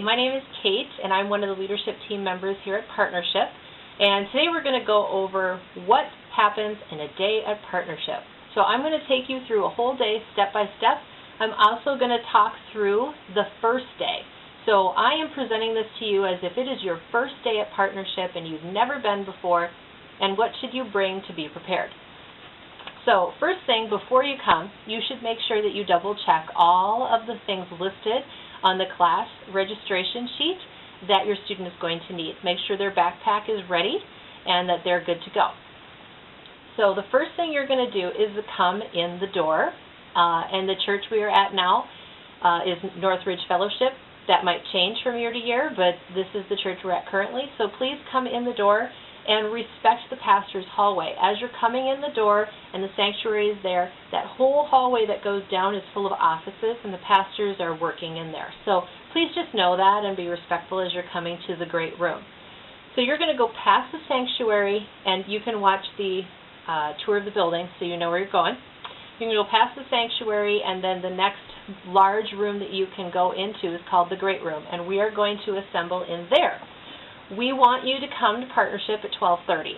my name is Kate, and I'm one of the leadership team members here at Partnership. And today we're going to go over what happens in a day at Partnership. So I'm going to take you through a whole day, step by step. I'm also going to talk through the first day. So I am presenting this to you as if it is your first day at Partnership and you've never been before, and what should you bring to be prepared. So first thing, before you come, you should make sure that you double check all of the things listed on the class registration sheet that your student is going to need. Make sure their backpack is ready and that they're good to go. So the first thing you're going to do is to come in the door, and the church we are at now is Northridge Fellowship. That might change from year to year, but this is the church we're at currently. So please come in the door and respect the pastor's hallway. As you're coming in the door and the sanctuary is there, that whole hallway that goes down is full of offices and the pastors are working in there. So please just know that and be respectful as you're coming to the great room. So you're going to go past the sanctuary, and you can watch the tour of the building so you know where you're going. You can go past the sanctuary, and then the next large room that you can go into is called the great room, and we are going to assemble in there. We want you to come to Partnership at 12:30.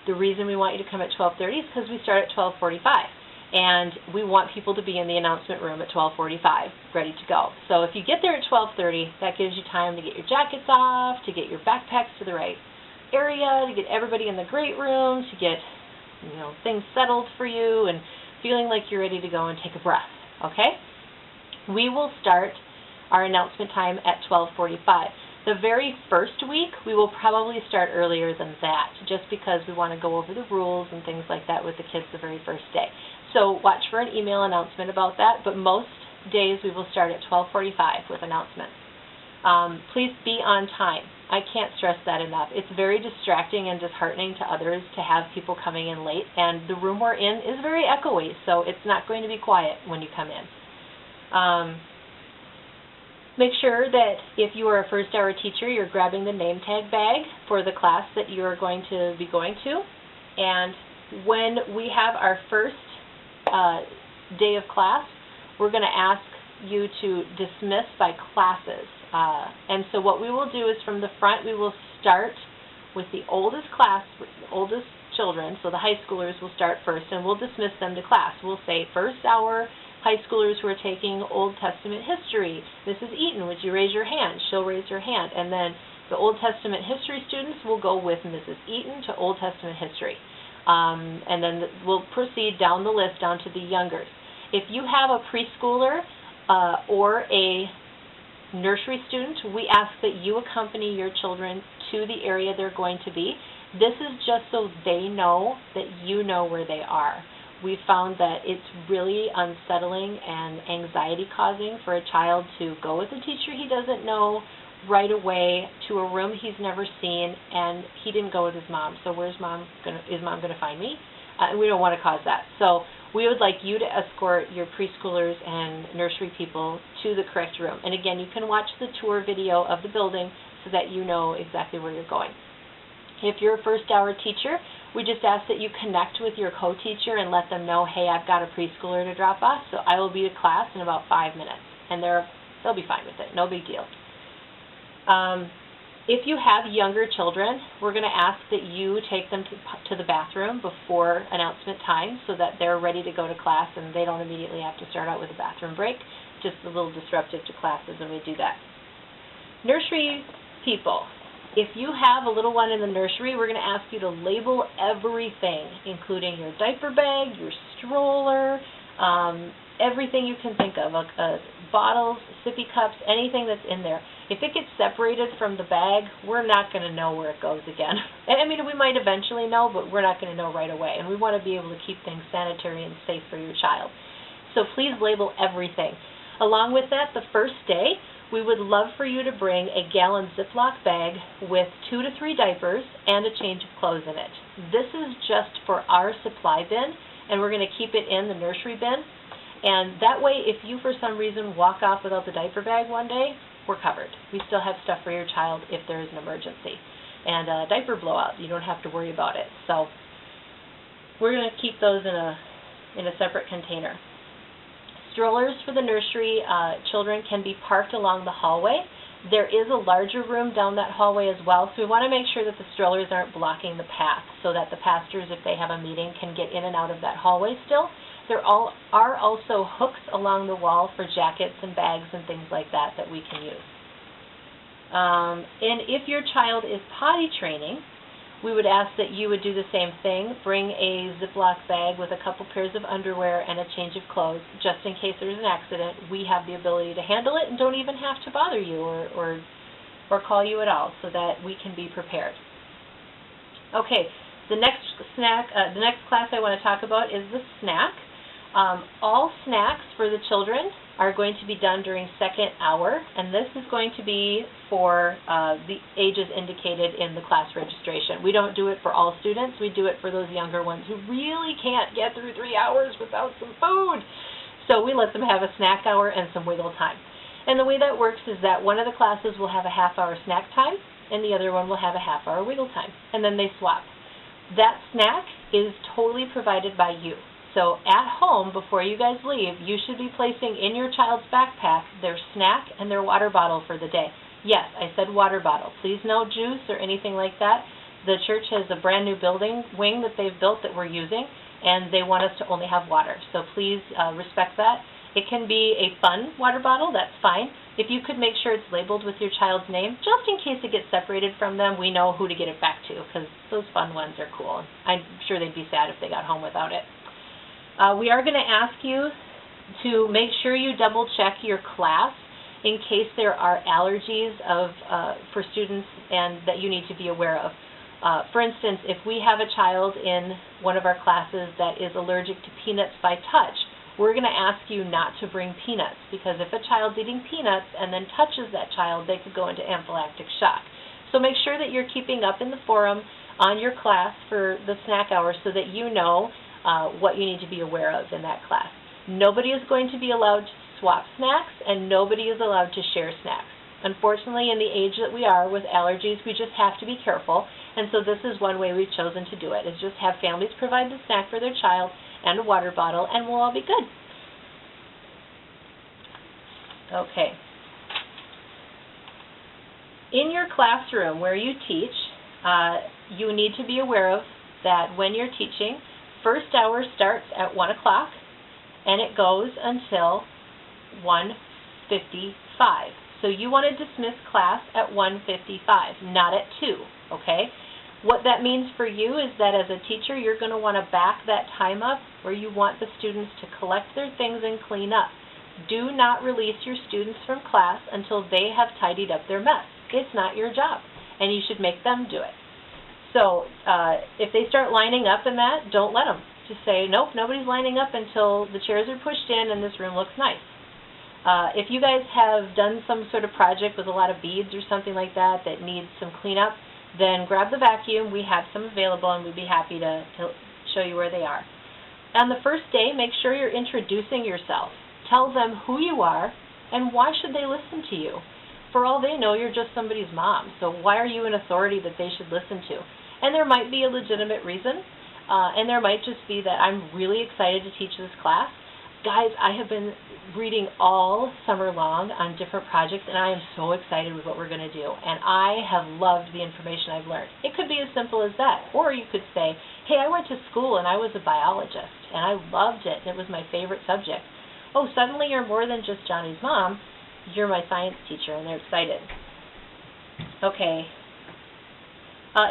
The reason we want you to come at 12:30 is because we start at 12:45, and we want people to be in the announcement room at 12:45, ready to go. So if you get there at 12:30, that gives you time to get your jackets off, to get your backpacks to the right area, to get everybody in the great room, to get things settled for you and feeling like you're ready to go and take a breath. Okay? We will start our announcement time at 12:45. The very first week, we will probably start earlier than that, just because we want to go over the rules and things like that with the kids the very first day. So watch for an email announcement about that, but most days we will start at 12:45 with announcements. Please be on time. I can't stress that enough. It's very distracting and disheartening to others to have people coming in late, and the room we're in is very echoey, so it's not going to be quiet when you come in. Make sure that if you are a first-hour teacher, you're grabbing the name tag bag for the class that you are going to be going to. And when we have our first day of class, we're going to ask you to dismiss by classes. And so what we will do is from the front, we will start with the oldest class, the oldest children, so the high schoolers will start first, and we'll dismiss them to class. We'll say, first hour high schoolers who are taking Old Testament history. Mrs. Eaton, would you raise your hand? She'll raise her hand. And then the Old Testament history students will go with Mrs. Eaton to Old Testament history. And then we'll proceed down the list down to the youngers. If you have a preschooler or a nursery student, we ask that you accompany your children to the area they're going to be. This is just so they know that you know where they are. We found that it's really unsettling and anxiety-causing for a child to go with a teacher he doesn't know right away to a room he's never seen, and he didn't go with his mom. So is mom going to find me? And we don't want to cause that. So we would like you to escort your preschoolers and nursery people to the correct room. And again, you can watch the tour video of the building so that you know exactly where you're going. If you're a first-hour teacher, we just ask that you connect with your co-teacher and let them know, hey, I've got a preschooler to drop off, so I will be to class in about 5 minutes. And they'll be fine with it. No big deal. If you have younger children, we're going to ask that you take them to the bathroom before announcement time so that they're ready to go to class and they don't immediately have to start out with a bathroom break. Just a little disruptive to classes when we do that. Nursery people. If you have a little one in the nursery, we're going to ask you to label everything, including your diaper bag, your stroller, everything you can think of, bottles, sippy cups, anything that's in there. If it gets separated from the bag, we're not going to know where it goes again. I mean, we might eventually know, but we're not going to know right away. And we want to be able to keep things sanitary and safe for your child. So please label everything. Along with that, the first day, we would love for you to bring a gallon Ziploc bag with 2 to 3 diapers and a change of clothes in it. This is just for our supply bin, and we're going to keep it in the nursery bin. And that way, if you for some reason walk off without the diaper bag one day, we're covered. We still have stuff for your child if there is an emergency. And a diaper blowout, you don't have to worry about it. So we're going to keep those in a separate container. Strollers for the nursery children can be parked along the hallway. There is a larger room down that hallway as well, so we want to make sure that the strollers aren't blocking the path so that the pastors, if they have a meeting, can get in and out of that hallway still. There are also hooks along the wall for jackets and bags and things like that that we can use. And if your child is potty training, we would ask that you would do the same thing. Bring a Ziploc bag with a couple pairs of underwear and a change of clothes, just in case there's an accident. We have the ability to handle it and don't even have to bother you or call you at all, so that we can be prepared. Okay, the next class I want to talk about is the snack. All snacks for the children are going to be done during second hour, and this is going to be for the ages indicated in the class registration. We don't do it for all students. We do it for those younger ones who really can't get through 3 hours without some food. So we let them have a snack hour and some wiggle time. And the way that works is that one of the classes will have a half-hour snack time, and the other one will have a half-hour wiggle time, and then they swap. That snack is totally provided by you. So at home, before you guys leave, you should be placing in your child's backpack their snack and their water bottle for the day. Yes, I said water bottle. Please no juice or anything like that. The church has a brand new building wing that they've built that we're using, and they want us to only have water. So please respect that. It can be a fun water bottle, that's fine. If you could make sure it's labeled with your child's name, just in case it gets separated from them, we know who to get it back to, because those fun ones are cool. I'm sure they'd be sad if they got home without it. We are going to ask you to make sure you double check your class in case there are allergies for students and that you need to be aware of. For instance, if we have a child in one of our classes that is allergic to peanuts by touch, we're going to ask you not to bring peanuts, because if a child's eating peanuts and then touches that child, they could go into anaphylactic shock. So make sure that you're keeping up in the forum on your class for the snack hour so that you know what you need to be aware of in that class. Nobody is going to be allowed to swap snacks, and nobody is allowed to share snacks. Unfortunately, in the age that we are with allergies, we just have to be careful, and so this is one way we've chosen to do it, is just have families provide the snack for their child and a water bottle, and we'll all be good. Okay. In your classroom where you teach, you need to be aware of that when you're teaching, first hour starts at 1 o'clock, and it goes until 1:55. So you want to dismiss class at 1:55, not at 2, okay? What that means for you is that as a teacher, you're going to want to back that time up where you want the students to collect their things and clean up. Do not release your students from class until they have tidied up their mess. It's not your job, and you should make them do it. So if they start lining up in that, don't let them. Just say, nope, nobody's lining up until the chairs are pushed in and this room looks nice. If you guys have done some sort of project with a lot of beads or something like that that needs some cleanup, then grab the vacuum. We have some available, and we'd be happy to show you where they are. On the first day, make sure you're introducing yourself. Tell them who you are and why should they listen to you. For all they know, you're just somebody's mom, so why are you an authority that they should listen to? And there might be a legitimate reason, and there might just be that I'm really excited to teach this class. Guys, I have been reading all summer long on different projects, and I am so excited with what we're going to do, and I have loved the information I've learned. It could be as simple as that, or you could say, hey, I went to school and I was a biologist, and I loved it, and it was my favorite subject. Oh, suddenly you're more than just Johnny's mom, you're my science teacher, and they're excited. Okay.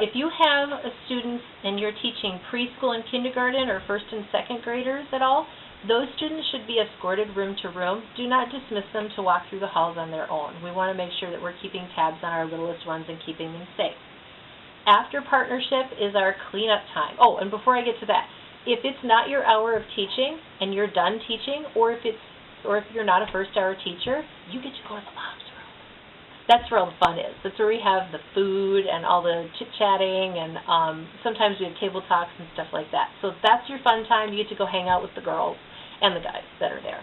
If you have students and you're teaching preschool and kindergarten or first and second graders at all, those students should be escorted room to room. Do not dismiss them to walk through the halls on their own. We want to make sure that we're keeping tabs on our littlest ones and keeping them safe. After partnership is our cleanup time. Oh, and before I get to that, if it's not your hour of teaching and you're done teaching, or if you're not a first hour teacher, you get to go to the mom's room. That's where all the fun is. That's where we have the food and all the chit-chatting, and sometimes we have table talks and stuff like that. So that's your fun time. You get to go hang out with the girls and the guys that are there.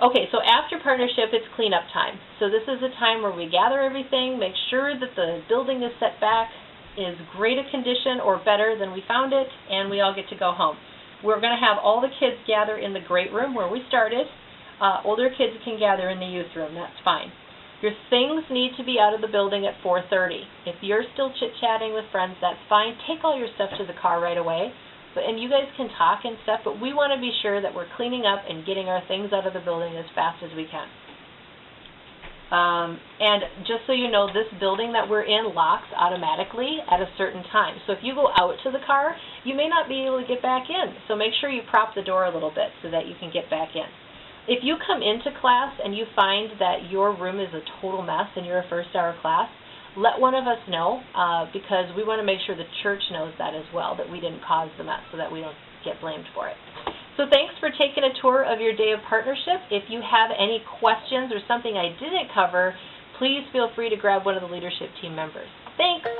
Okay, so after partnership, it's cleanup time. So this is a time where we gather everything, make sure that the building is set back, is great a condition or better than we found it, and we all get to go home. We're going to have all the kids gather in the great room where we started. Older kids can gather in the youth room, that's fine. Your things need to be out of the building at 4:30. If you're still chit-chatting with friends, that's fine. Take all your stuff to the car right away. And you guys can talk and stuff, but we want to be sure that we're cleaning up and getting our things out of the building as fast as we can. And just so you know, this building that we're in locks automatically at a certain time. So if you go out to the car, you may not be able to get back in. So make sure you prop the door a little bit so that you can get back in. If you come into class and you find that your room is a total mess and you're a first-hour class, let one of us know because we want to make sure the church knows that as well, that we didn't cause the mess so that we don't get blamed for it. So thanks for taking a tour of your day of partnership. If you have any questions or something I didn't cover, please feel free to grab one of the leadership team members. Thanks.